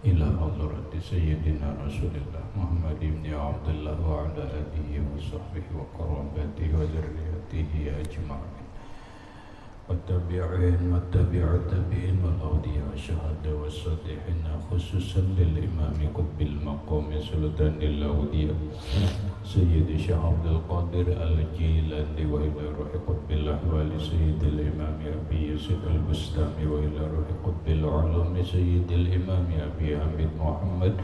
إلى حضرة سيدنا رسول الله محمد بن عبد الله وعلى آله وصحبه وقرابته وذريته أجمعين والتابعين والتابع التابعين والأولياء والشهداء والصالحين خصوصا للإمام قطب المقام سلطان الأولياء سيد الشيخ عبد القادر الجيلاني وإلى روح قطب الأحوال سيد الإمام أبي يوسف البستامي وإلى روح قطب العلوم سيد الإمام أبي حميد محمد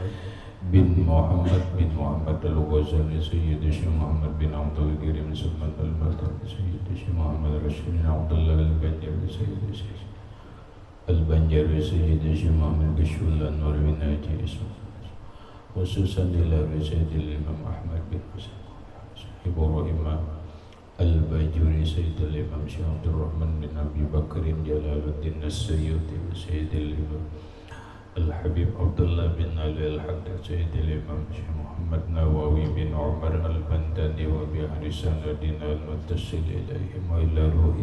بن محمد الغزالي سيد الشيخ محمد بن عبد الكريم سلمان المرتضى سيد الشيخ محمد رشيد بن عبد الله البنجري سيد الشيخ البنجري سيد الشيخ محمد كشول النور بن ناجي خصوصا إلى سيد الإمام أحمد بن حسين إبراهيم الباجوري سيد الإمام شيخ عبد الرحمن بن أبي بكر جلال الدين السيوطي سيد الإمام الحبيب عبد الله بن علي الحداد سيد الإمام شيخ محمد نواوي بن عمر البنداني وبحرسان الدين المتصل إليهم وإلى روح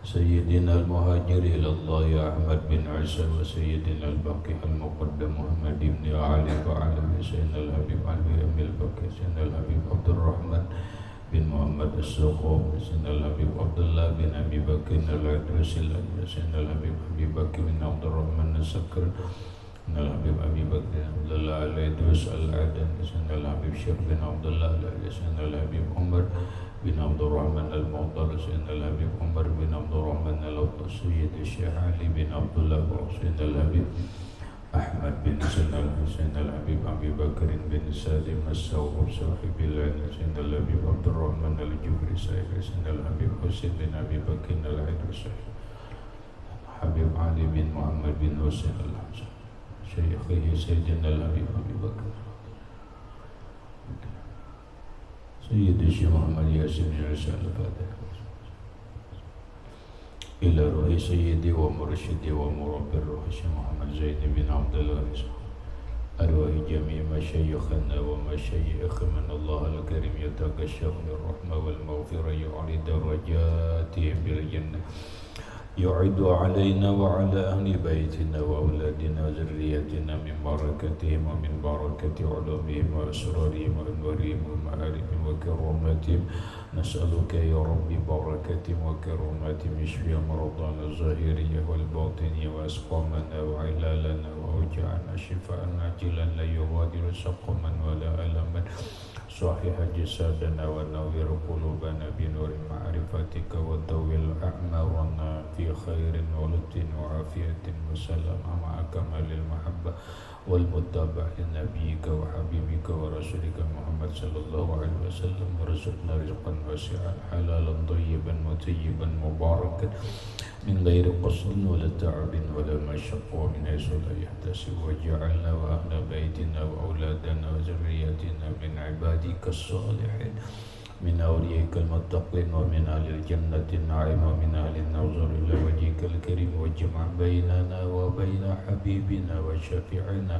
سيدنا المهاجر إلى الله أحمد بن عيسى وسيدنا الباقي المقدم محمد بن علي وعلى سيدنا الحبيب علي بن الباقي سيدنا الحبيب عبد الرحمن بن محمد السقوف سيدنا الحبيب عبد الله بن أبي بكر العدرسي سيدنا الحبيب أبي بكر بن عبد الرحمن السكر سيدنا الحبيب أبي بكر بن عبد الله العدرس العدن سيدنا الحبيب شيخ بن عبد الله سيدنا الحبيب عمر بن عبد الرحمن المعطر سيدنا الحبيب عمر بن عبد الرحمن الأوطى سيد الشيخ علي بن عبد الله سيدنا الحبيب أحمد بن سيدنا الحبيب أبي بكر بن سالم السوق صاحب العلم سيدنا الحبيب عبد الرحمن الجبري سيدنا الحبيب حسين بن أبي بكر العدوسي حبيب علي بن محمد بن حسين الحسن شيخه سيدنا الحبيب أبي بكر سيد الشيخ محمد ياسين رسالة الفاتحة إلى روح سيدي ومرشدي ومربي الروح الشيخ محمد زيد بن عبد الله أرواح جميع مشايخنا ومشايخ من الله الكريم يتغشون الرحمة والمغفرة يعلي درجاتهم بالجنة يعد علينا وعلى أهل بيتنا وأولادنا وذريتنا من بركتهم ومن بركة علومهم وأسرارهم وأنوارهم ومعارفهم وكراماتهم نسألك يا رب بركتهم وكراماتهم اشفي مرضانا الظاهرية والباطنية وأسقامنا وعلالنا وأوجاعنا شفاء عاجلا لا يغادر سقما ولا ألما صحيح جسادنا ونور قلوبنا بنور معرفتك وطول أعمارنا في خير ولطف وعافية وسلامة مع كمال المحبة والمتابعة لنبيك وحبيبك ورسولك محمد صلى الله عليه وسلم ورزقنا رزقا واسعا حلالا طيبا مطيبا مباركا من غير قصد ولا تعب ولا مشقة ومن حيث لا يحتسب واجعلنا وأهل بيتنا وأولادنا وذرياتنا من عبادك الصالحين من أوليائك المتقين ومن أهل الجنة النعيم ومن أهل النظر إلى وجهك الكريم واجمع بيننا وبين حبيبنا وشفيعنا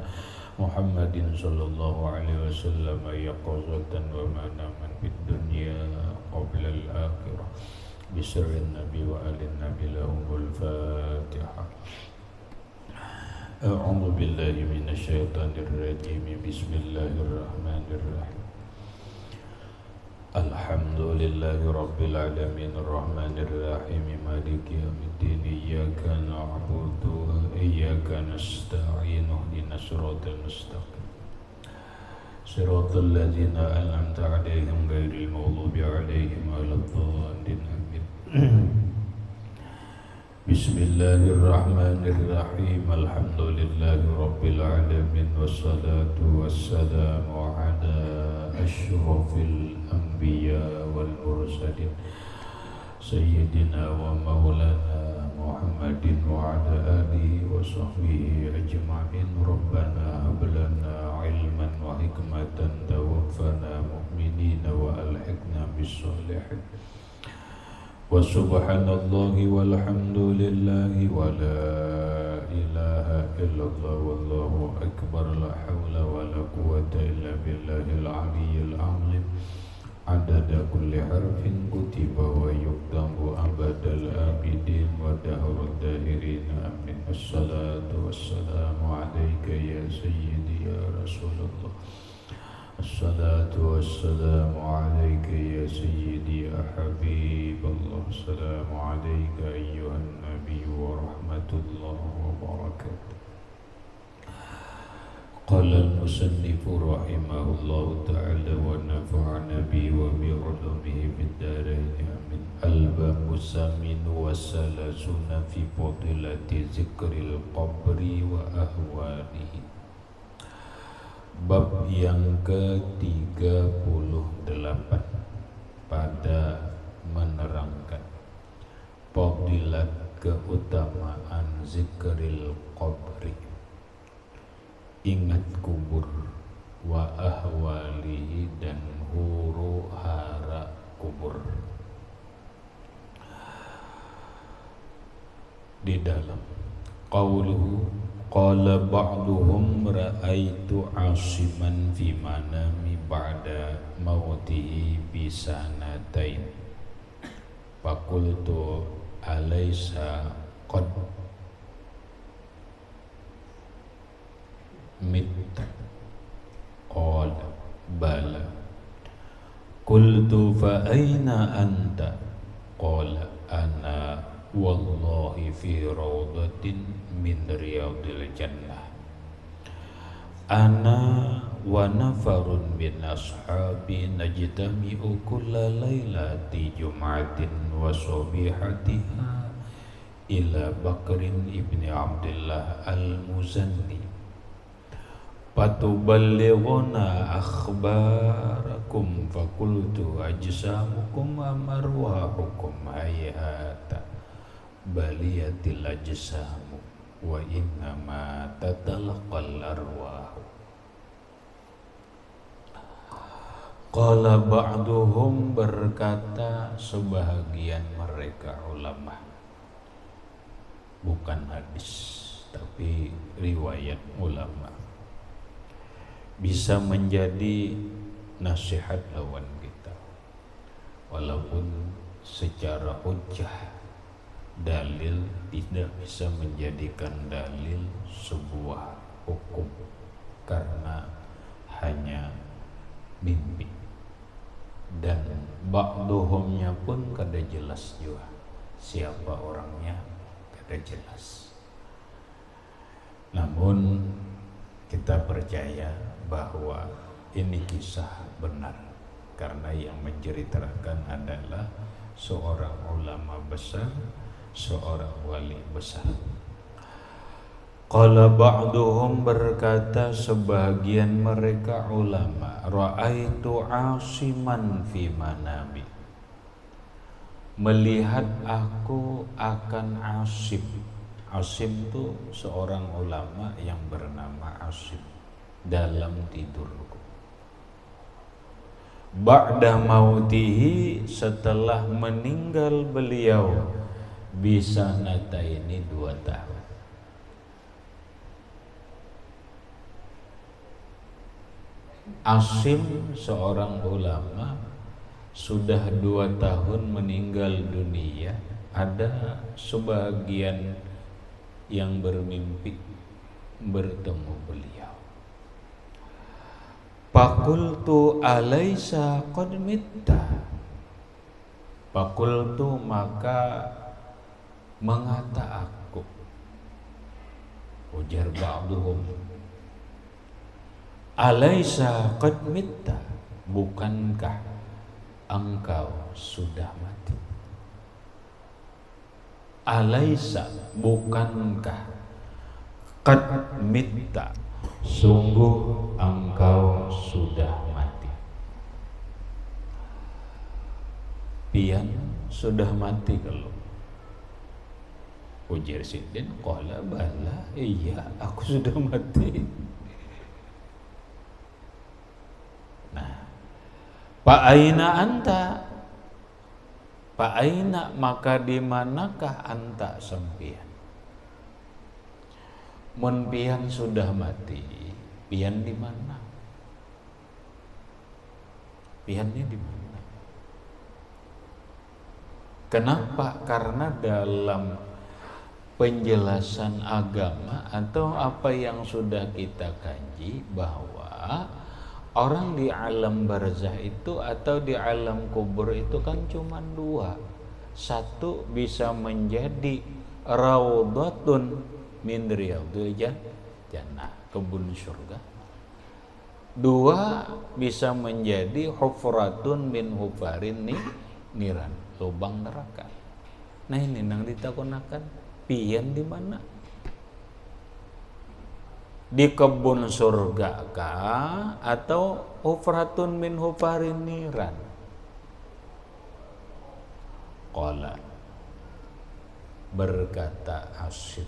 محمد صلى الله عليه وسلم يقظة ومناما في الدنيا قبل الآخرة بسر النبي وآل النبي لهم الفاتحة. أعوذ بالله من الشيطان الرجيم بسم الله الرحمن الرحيم الحمد لله رب العالمين الرحمن الرحيم مالك يوم الدين إياك نعبد وإياك نستعين اهدنا الصراط المستقيم صراط الذين أنعمت عليهم غير المغضوب عليهم ولا الضالين آمين. بسم الله الرحمن الرحيم الحمد لله رب العالمين والصلاة والسلام على أشرف الأنبياء والمرسلين سيدنا ومولانا محمد وعلى آله وصحبه أجمعين ربنا هب لنا علما وحكمة توفنا مؤمنين وألحقنا بالصالحين وسبحان الله والحمد لله ولا إله إلا الله والله أكبر لا حول ولا قوة إلا بالله العلي العظيم عدد كل حرف كتب ويكتب أبد الآبدين ودهر الداهرين آمين. الصلاة والسلام سيدي يا رسول الله. الصلاة والسلام عليك يا سيدي يا حبيب الله. السلام عليك أيها النبي ورحمة الله وبركاته. قال المصنف رحمه الله تعالى ونفعنا به وبعلومه في الدارين آمين. الباب الثامن والثلاثون في فضيلة ذكر القبر وأهواله. Bab yang ke-38 pada menerangkan fadilat keutamaan zikril qabri, ingat kubur, wa ahwalihi dan huru hara kubur. Di dalam qauluhu qala ba'duhum ra'aitu asiman fi manami ba'da mautihi bisanatain faqultu alaysa qad mitta qala bala qultu fa aina anta qala ana wallahi fi rawdatin min riyadil jannah ana wa nafarun min ashabi najtami'u kulla laylati jum'atin wa subihatiha ila Bakrin ibni Abdullah al-Muzanni fatuballighuna akhbarakum fakultu ajsamukum amarwahukum hayata baliyatil ajsamu wa innama tatalaqal arwahu. Qala ba'duhum, berkata sebahagian mereka ulama, bukan hadis tapi riwayat ulama, bisa menjadi nasihat lawan kita walaupun secara hujjah dalil tidak bisa menjadikan dalil sebuah hukum karena hanya mimpi, dan ba'duhumnya pun kada jelas juga siapa orangnya, kada jelas. Namun kita percaya bahwa ini kisah benar karena yang menceritakan adalah seorang ulama besar, seorang wali besar. Qala ba'duhum, berkata sebagian mereka ulama, ra'aitu asiman fi manami, melihat aku akan Asim. Asim itu seorang ulama yang bernama Asim dalam tidurku. Ba'da mautihi, setelah meninggal beliau, bisa nata ini 2 tahun. Asim seorang ulama sudah 2 tahun meninggal dunia. Ada sebagian yang bermimpi bertemu beliau. Fakultu alaysa qad mitta. Fakultu, maka mengata aku, ujar ba'duhum, alaysa qad mitta, bukankah engkau sudah mati? Alaysa, bukankah, qad mitta, sungguh engkau sudah mati. Pian sudah mati kalau, ujar Sidin. Qala bala, iya aku sudah mati. Nah, fa aina anta, fa aina, maka di manakah anta sempian? Mun pian sudah mati, pian di mana? Piannya di mana? Kenapa? Karena dalam penjelasan agama atau apa yang sudah kita kaji bahwa orang di alam barzah itu atau di alam kubur itu kan cuma dua. Satu bisa menjadi raudhatun min riyadil jannah, kebun surga. Dua bisa menjadi hufratun min hufarin niran, lubang neraka. Nah ini nang ditakunakan pian di mana? Di kebun surga kah atau hufratun min hufarin niran? Qala, berkata Asim,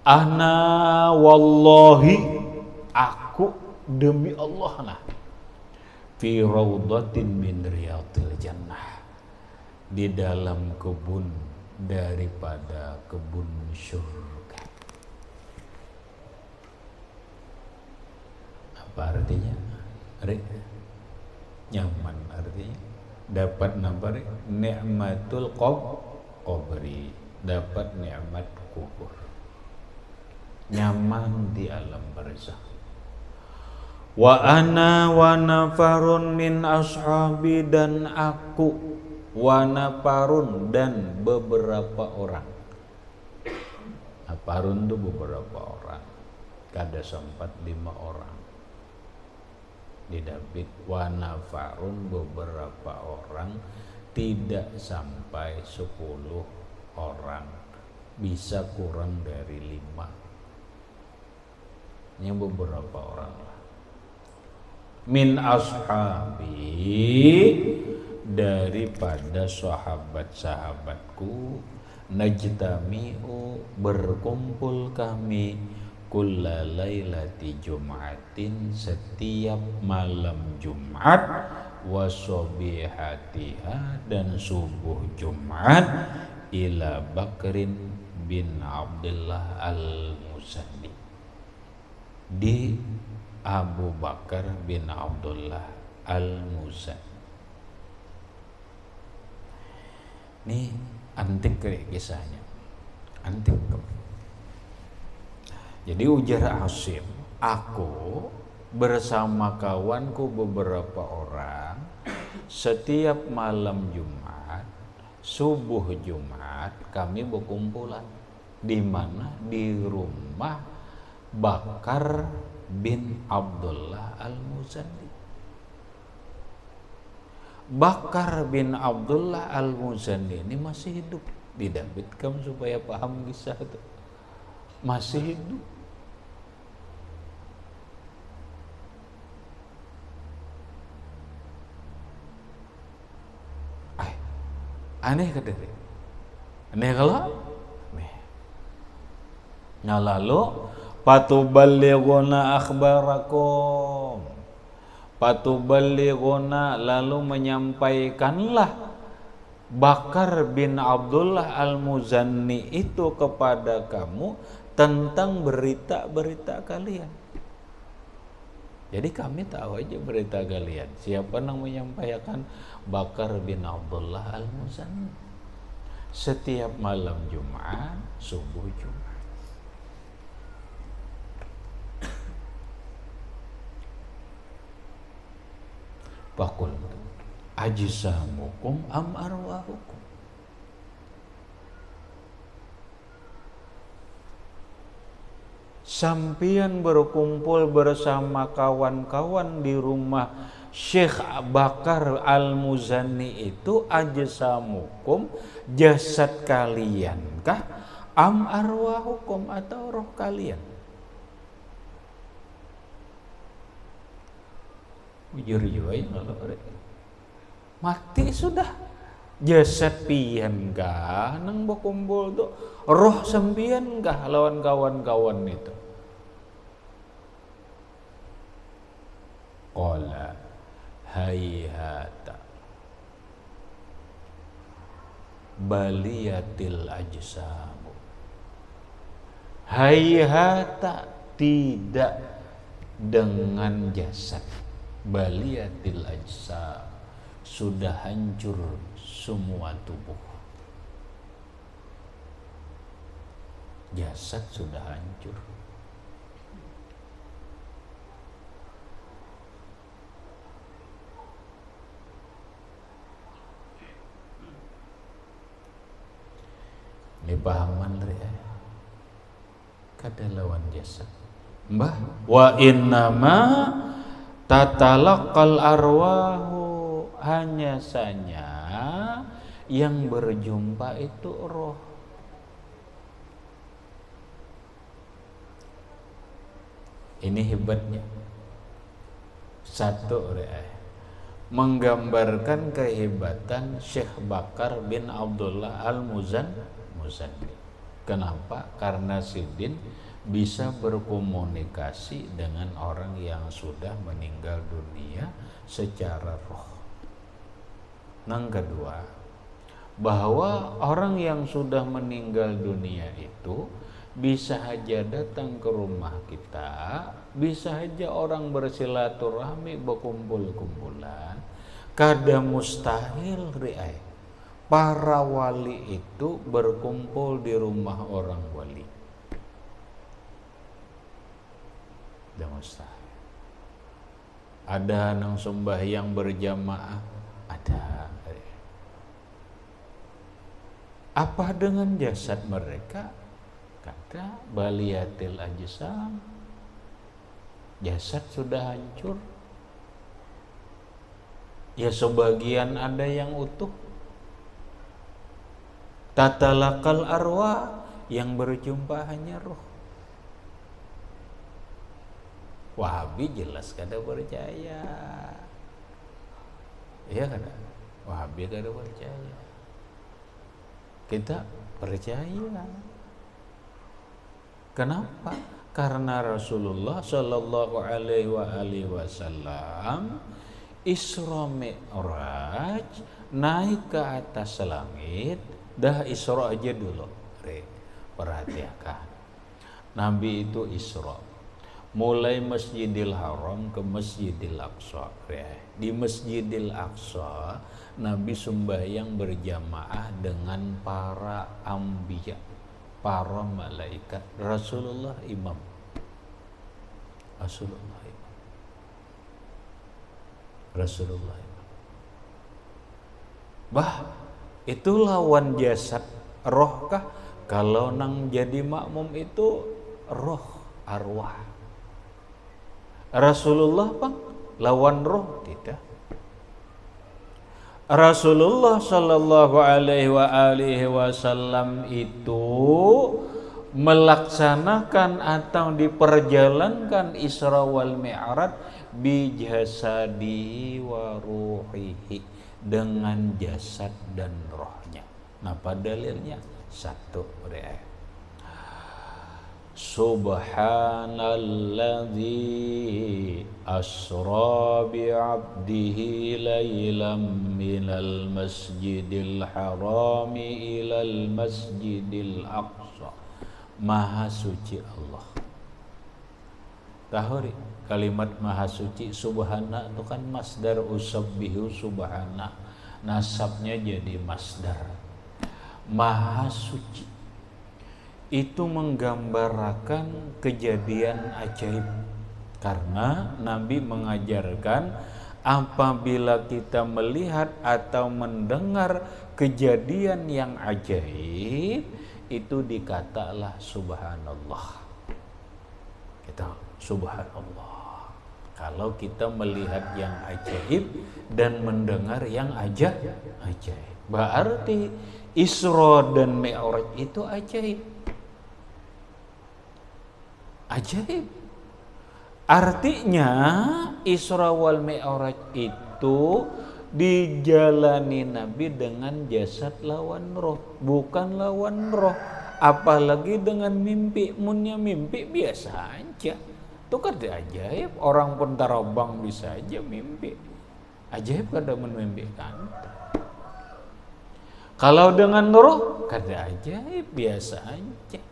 ana wallahi, aku demi Allah nah, fi raudhatin min riyadil jannah, di dalam kebun daripada kebun surga. Apa artinya? Nyaman artinya. Dapat nabar nikmatul qabri, dapat nikmat kubur. Nyaman di alam barzakh. Wa ana wa nafarun min ashabi, dan aku, wa nafarun, dan beberapa orang. Nafarun itu beberapa orang, kada sempat 5 orang. Didapit wa nafarun, beberapa orang, tidak sampai 10 orang, bisa kurang dari 5. Ini beberapa orang lah. Min ashabi, daripada sahabat-sahabatku, najtami'u, berkumpul kami, kulla lailati jum'atin, setiap malam Jumat, wasobihatiha, dan subuh Jumat, ila Bakrin bin Abdullah al-Muzani, di Abu Bakar bin Abdullah al-Muzani. Ini antik kisahnya, antik. Jadi ujar Asim, aku bersama kawanku beberapa orang, setiap malam Jumat, subuh Jumat, kami berkumpulan. Di mana? Di rumah Bakar bin Abdullah al-Muzani. Bakar bin Abdullah al-Muzani ini masih hidup. Didapatkan supaya paham kisah itu. Masih hidup. Aneh kadang. Aneh kalau? Nah lalu patuballighuna akhbarakum, patuballighuna, lalu menyampaikanlah Bakar bin Abdullah al-Muzani itu kepada kamu tentang berita-berita kalian. Jadi kami tahu aja berita kalian. Siapa yang menyampaikan? Bakar bin Abdullah al-Muzani. Setiap malam Jumat, subuh Jumat. Fakul ajsamukum am arwahukum, sampian berkumpul bersama kawan-kawan di rumah Syekh Bakar al-Muzani itu, ajsamukum, jasad kalian kah, am arwahukum, atau roh kalian? Jujur juga ya, mati sudah, jasad pian kah nang berkumpul tuh, roh sempian kah lawan kawan-kawan itu? Qala hayhata baliyatil ajsamu, hayhata, tidak dengan jasad, baliyatil ajsam, sudah hancur semua tubuh. jasad sudah hancur. Ini pahaman dari kada lawan jasad. Mbah, wa innama tatalaqal arwahu, hanya saja yang berjumpa itu roh. Ini hebatnya. Satu menggambarkan kehebatan Syekh Bakar bin Abdullah Al-Muzanni. Kenapa? Karena Sidin bisa berkomunikasi dengan orang yang sudah meninggal dunia secara roh. Yang kedua, bahwa orang yang sudah meninggal dunia itu bisa saja datang ke rumah kita, bisa saja orang bersilaturahmi, berkumpul-kumpulan. Kada mustahil para wali itu berkumpul di rumah orang wali. Tidak mustahil. Ada nang sembahyang berjamaah, ada. Apa dengan jasad mereka? Kata baliyatil ajsam, jasad sudah hancur. Ya sebagian ada yang utuh. Tatalaqal arwah, yang berjumpa hanya roh. Wahabi jelas kada percaya. Iya kada? Wahabi kada percaya. Kita percaya. Kenapa? Karena Rasulullah Shallallahu Alaihi Wasallam Isra Mi'raj, naik ke atas langit. Dah Isra aja dulu, perhatikan. Nabi itu Isra, mulai Masjidil Haram ke Masjidil Aqsa. Di Masjidil Aqsa, Nabi sembahyang berjamaah dengan para anbiya, para malaikat. Rasulullah imam. Rasulullah imam. Rasulullah imam. Itu lawan jasad, roh kah? Kalau nang jadi makmum itu roh, arwah. Rasulullah bang, lawan roh tidak. Rasulullah Shallallahu Alaihi Wasallam itu melaksanakan atau diperjalankan Isra wal Mi'raj bi jasadihi wa ruhihi, dengan jasad dan rohnya. Apa dalilnya? Satu, Subhanalladzi asra bi'abdihi laylam minal masjidil harami ilal masjidil aqsa. Maha suci Allah. Tahu kalimat maha suci, subhana itu kan masdar usabbihu subhana, nasabnya jadi masdar. Maha suci itu menggambarkan kejadian ajaib, karena Nabi mengajarkan apabila kita melihat atau mendengar kejadian yang ajaib, itu dikatalah subhanallah. Kita subhanallah kalau kita melihat yang ajaib dan mendengar yang ajaib. Berarti Isra dan Mi'raj itu ajaib. Ajaib. Artinya Isra wal Mi'raj itu dijalani Nabi dengan jasad lawan roh, bukan lawan roh. Apalagi dengan mimpi. Munnya mimpi biasa aja. Itu kan ajaib. Orang pun tarabang bisa aja mimpi. Ajaib kada memimpikan. Kalau dengan roh kada ajaib, biasa aja.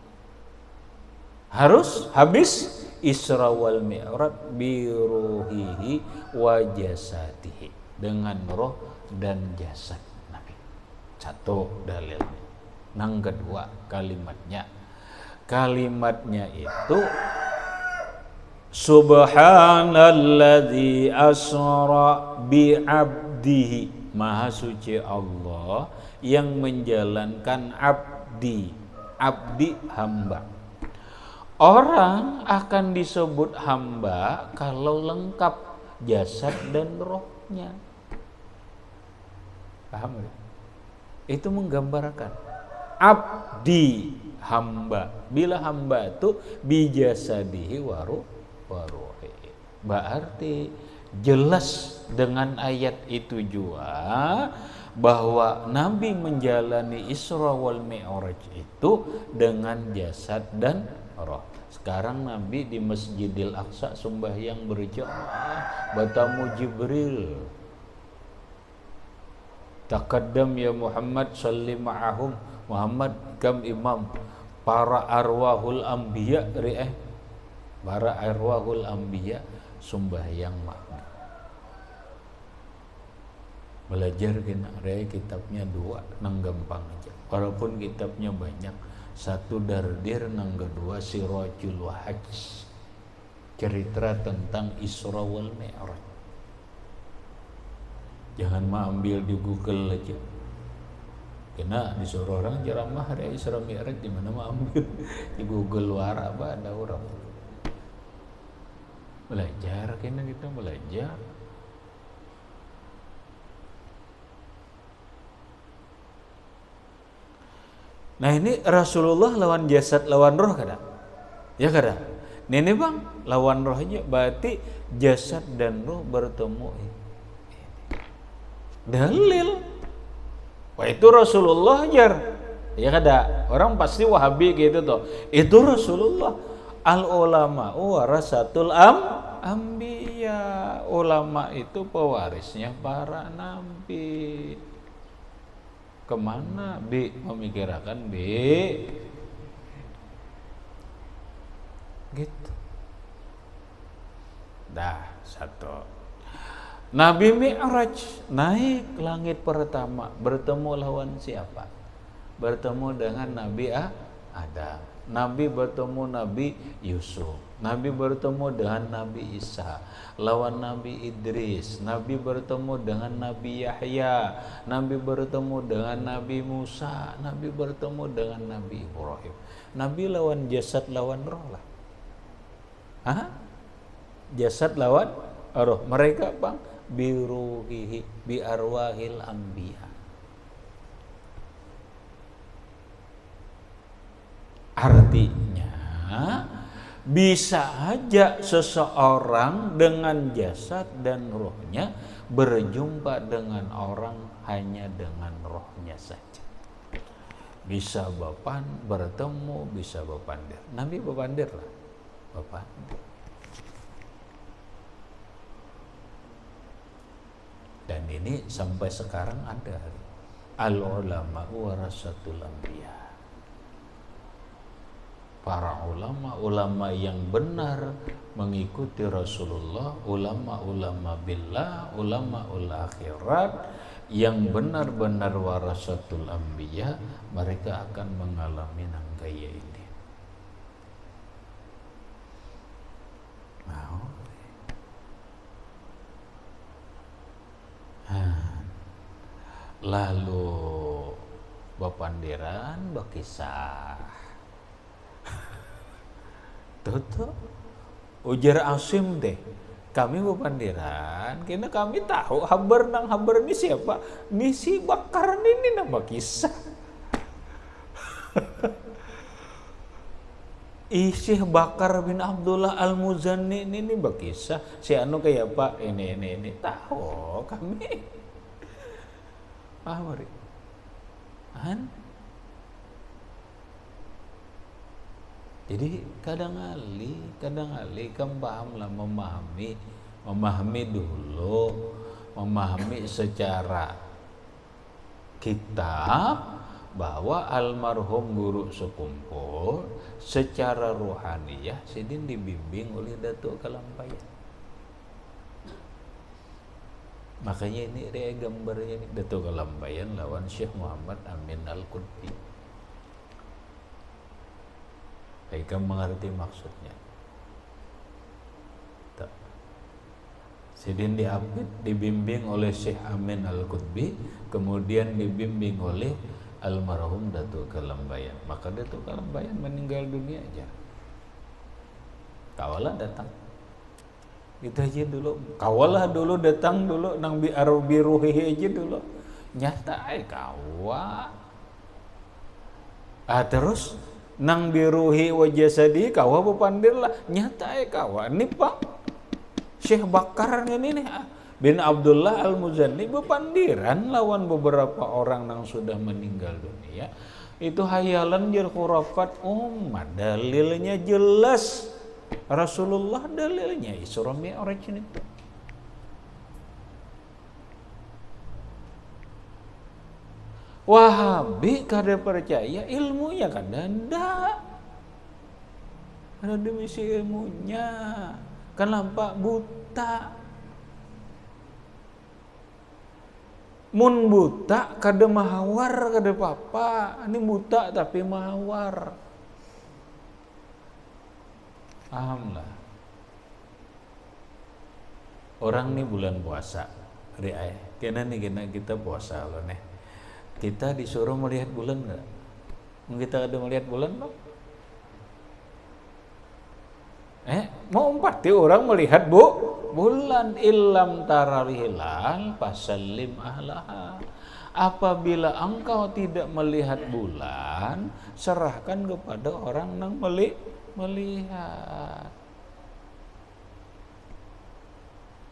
Harus habis Isra wal Mi'raj bi ruhihi wa jasadihi, dengan roh dan jasad Nabi. Satu dalilnya. Yang kedua kalimatnya, Kalimatnya itu Subhanalladzi asra bi'abdihi, maha suci Allah yang menjalankan abdi. Abdi hamba. Orang akan disebut hamba kalau lengkap jasad dan rohnya. Paham? Itu menggambarkan abdi hamba. Bila hamba itu bijasadihi waruhi. Berarti jelas dengan ayat itu juga bahwa Nabi menjalani Isra wal Mi'raj itu dengan jasad dan roh. Sekarang Nabi di Masjidil Aqsa sembahyang berjamaah, bertemu Jibril. Taqaddam ya Muhammad salli ma'ahum. Muhammad kam imam para arwahul anbiya para arwahul anbiya sembahyang makna. Belajar kena kitabnya 2 nang gampang aja. Walaupun kitabnya banyak, 1 Dardir, nang kedua Sirajul Wahaj. Cerita tentang Isra wal Mi'raj. Jangan ambil di Google aja. Kena disuruh orang ceramah hari Isra Mi'raj, di mana ambil di Google wara apa ada orang. Belajar kena kita belajar. Nah ini Rasulullah lawan jasad lawan roh kada? Ya kada? Ini bang lawan rohnya berarti jasad dan roh bertemu. Dalil. Wah itu Rasulullah ajar. Ya kada? Orang pasti Wahabi gitu tuh. Itu Rasulullah. Al ulama warasatul anbiya. Ulama itu pewarisnya para nabi. Kemana B? Memikirkan B gitu. Dah 1. Nabi Mi'raj naik langit pertama, bertemu lawan siapa? Bertemu dengan Nabi Adam. Nabi bertemu Nabi Yusuf. Nabi bertemu dengan Nabi Isa, lawan Nabi Idris. Nabi bertemu dengan Nabi Yahya. Nabi bertemu dengan Nabi Musa. Nabi bertemu dengan Nabi Ibrahim. Nabi lawan jasad lawan roh lah. Jasad lawan roh. Mereka bang biruhihi bi arwahil anbiya. Artinya bisa aja seseorang dengan jasad dan rohnya berjumpa dengan orang hanya dengan rohnya saja. Bisa bertemu, bisa bepandir. Nabi bepandir lah, bepandir. Dan ini sampai sekarang ada. Al ulama warasatul anbiya. Para ulama yang benar mengikuti Rasulullah, ulama billah, ulama akhirat yang benar-benar warasatul anbiya, mereka akan mengalami gaya ini. Lalu bepandiran berkisah. Tuh ujar Asim deh, kami bepandiran, karena kami tahu habar ini siapa? Ini si Bakar ini nama kisah. Syekh Bakar bin Abdullah Al-Muzanni ini berkisah. Si anu kayak Pak ini tahu kami. Paham ri? Jadi kadang kali kan pahamlah memahami dulu, memahami secara kitab bahwa almarhum guru sekumpul secara ruhaniyah sidin dibimbing oleh Datuk Kalampayan. Makanya ini dia gambarnya ini Datuk Kalampayan lawan Syekh Muhammad Amin Al-Qutbi. Mereka mengerti maksudnya. Sidin Diapit dibimbing oleh Syekh Amin Al-Qutbi, kemudian dibimbing oleh almarhum Datuk Kalambayan. Maka Datuk Kalambayan meninggal dunia aja. Kawalah datang. Itu aja dulu. Kawalah dulu datang dulu nang biruhi aja dulu. Nyata kawa. Terus nang biruhi wajah sadi kawa bepandir lah. Nyata kawa. Ini Pak Syekh Bakar ini nih bin Abdullah Al-Muzanni bepandiran lawan beberapa orang yang sudah meninggal dunia. Itu hayalan jer khurafat umat. Dalilnya jelas. Rasulullah dalilnya Isra Mi'raj itu. Wahabi kada percaya ilmunya kada ndak. Ada demisi ilmunya. Kan nampak buta. Mun buta kada mahawar kada apa-apa. Ini buta tapi mahawar. Paham lah. Orang nih bulan puasa. Kena kita puasa loh nih. Kita disuruh melihat bulan enggak? Kita ada melihat bulan loh? Mau empati orang melihat bulan illam taral hilal fasallim ahlaha. Apabila engkau tidak melihat bulan, serahkan kepada orang yang melihat.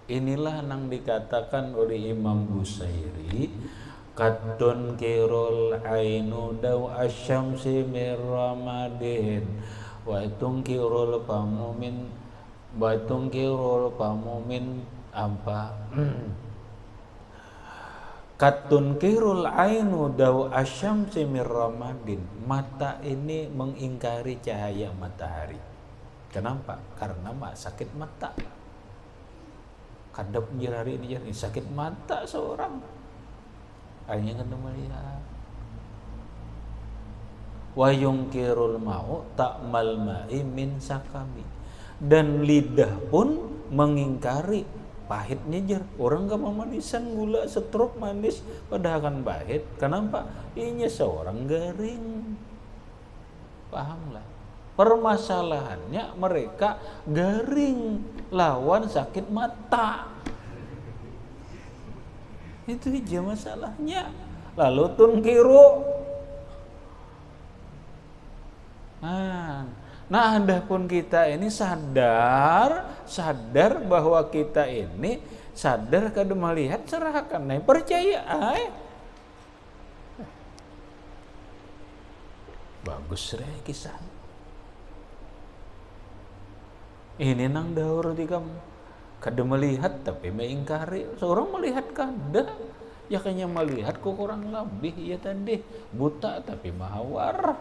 Inilah yang dikatakan oleh Imam Busairi, Katun kirul ainu daw asyamsi mir ramadin wa tungkirul pamumin apa Katun kirul ainu daw asyamsi mir ramadin. Mata ini mengingkari cahaya matahari. Kenapa? Karena sakit mata. Kadap hari ini sakit mata seorang. Hanya kena melihat. Wa yungkirul mau ta'mal ma'i min sakami. Dan lidah pun mengingkari pahitnya jer. Orang gak memanisan gula setrup manis padahal kan pahit. Kenapa? Ini seorang garing. Pahamlah. Permasalahannya mereka garing lawan sakit mata. Itu aja masalahnya. Lalu tunkiru. Nah, adapun kita ini sadar bahwa kita ini sadar kada melihat serahkan. Nah, percaya bagus kisah. Ini nang daur tikam kada melihat tapi mengingkari. Seorang melihat kada, ya kayaknya melihat kok kurang lebih ya tadi buta tapi mahawar.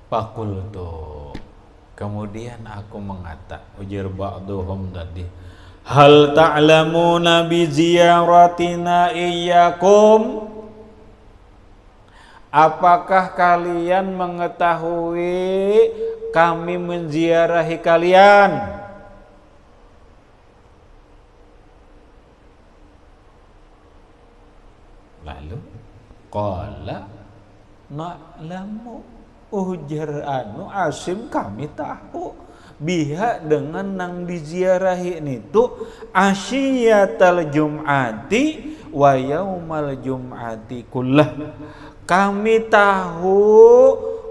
Fakultu, kemudian aku mengata, ujar ba'duhum tadi, hal ta'lamuna bi ziyaratina iyyakum? Apakah kalian mengetahui kami menziarahi kalian? Lalu qala na'lamu, ujar Asim kami tahu biha dengan nang diziarahi itu asyiyatal jum'ati wa yaumal jum'ati kullah. Kami tahu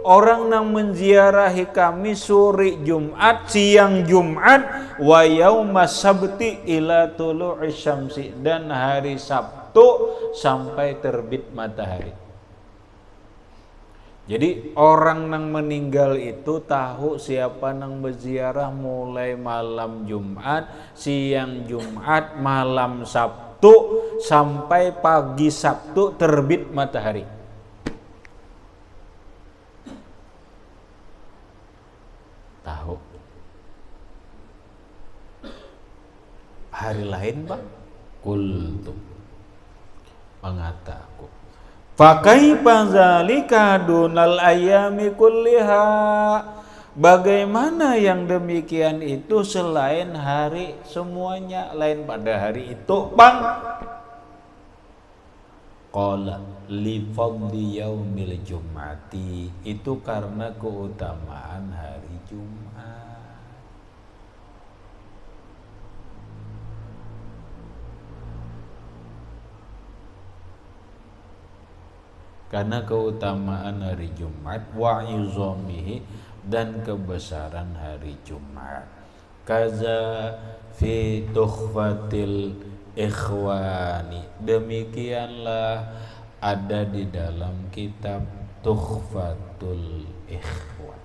orang yang menziarahi kami sore Jumat, siang Jumat, wa yaumas sabti ila tulu'i syamsi, dan hari Sabtu sampai terbit matahari. Jadi orang yang meninggal itu tahu siapa yang berziarah mulai malam Jumat, siang Jumat, malam Sabtu sampai pagi Sabtu terbit matahari. Tahu. Hari lain Bang, kultu. mengataku. Fakaifa zalika dunal ayami kulliha. Bagaimana yang demikian itu selain hari semuanya, lain pada hari itu, Bang? Qala li fadli yaumil jum'ati, itu karena keutamaan hari Jumat. Karena keutamaan hari Jumat, wa izamihi, dan kebesaran hari Jumat. Kaza fi tukhfatil ikhwani, demikianlah ada di dalam kitab Tukhfatul Ikhwan.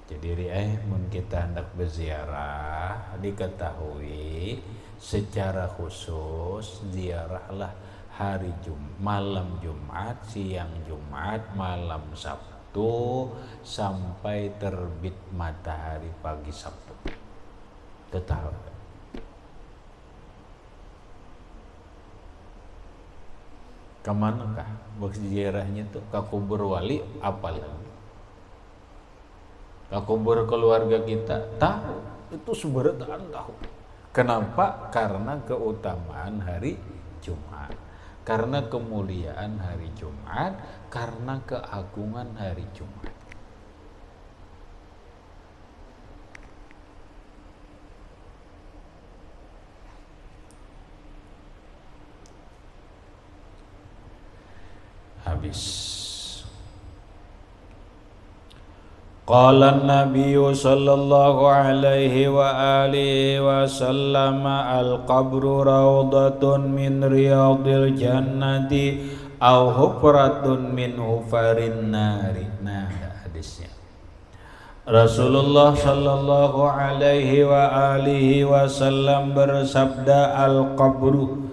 Jadi mun kita hendak berziarah, diketahui secara khusus ziarahlah hari malam Jumat, siang Jumat, malam Sabtu sampai terbit matahari pagi Sabtu. Tetap. Kemanakah berziarahnya tuh? Ke kubur wali apalagi? Ke kubur keluarga kita tahu, itu seberadaan tahu. Kenapa? Karena keutamaan hari Jumat, karena kemuliaan hari Jumat, karena keagungan hari Jumat. Habis. Qala an-nabiy sallallahu alaihi wa alihi wa sallam al-qabru rawdatun min riyadil jannati aw hufratun min hufarin nari. Nah, hadisnya. Rasulullah sallallahu alaihi wa alihi wasallam bersabda, al-qabru,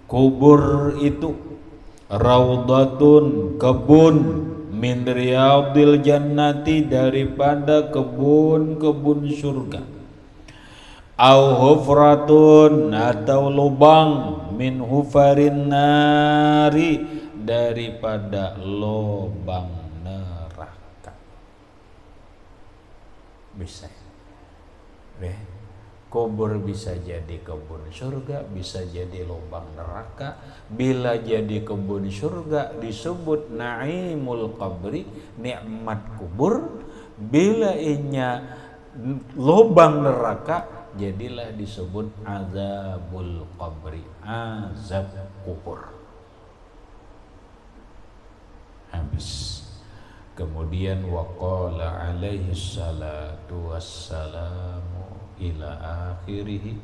kubur itu, raudhatun, kebun, min riyadil jannati, daripada kebun-kebun surga, au hufratun, atau lubang, min hufarin nari, daripada lubang neraka. Bisa kubur bisa jadi kebun surga, bisa jadi lubang neraka. Bila jadi kebun surga disebut naimul qabri, nikmat kubur. Bila inya lubang neraka, jadilah disebut azabul qabri, azab kubur. Habis. Kemudian waqala alaihi salatu wassalamu ila akhirih,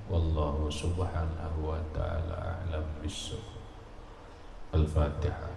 wallahu subhanahu wa ta'ala a'lam bissawab. Al-Fatihah.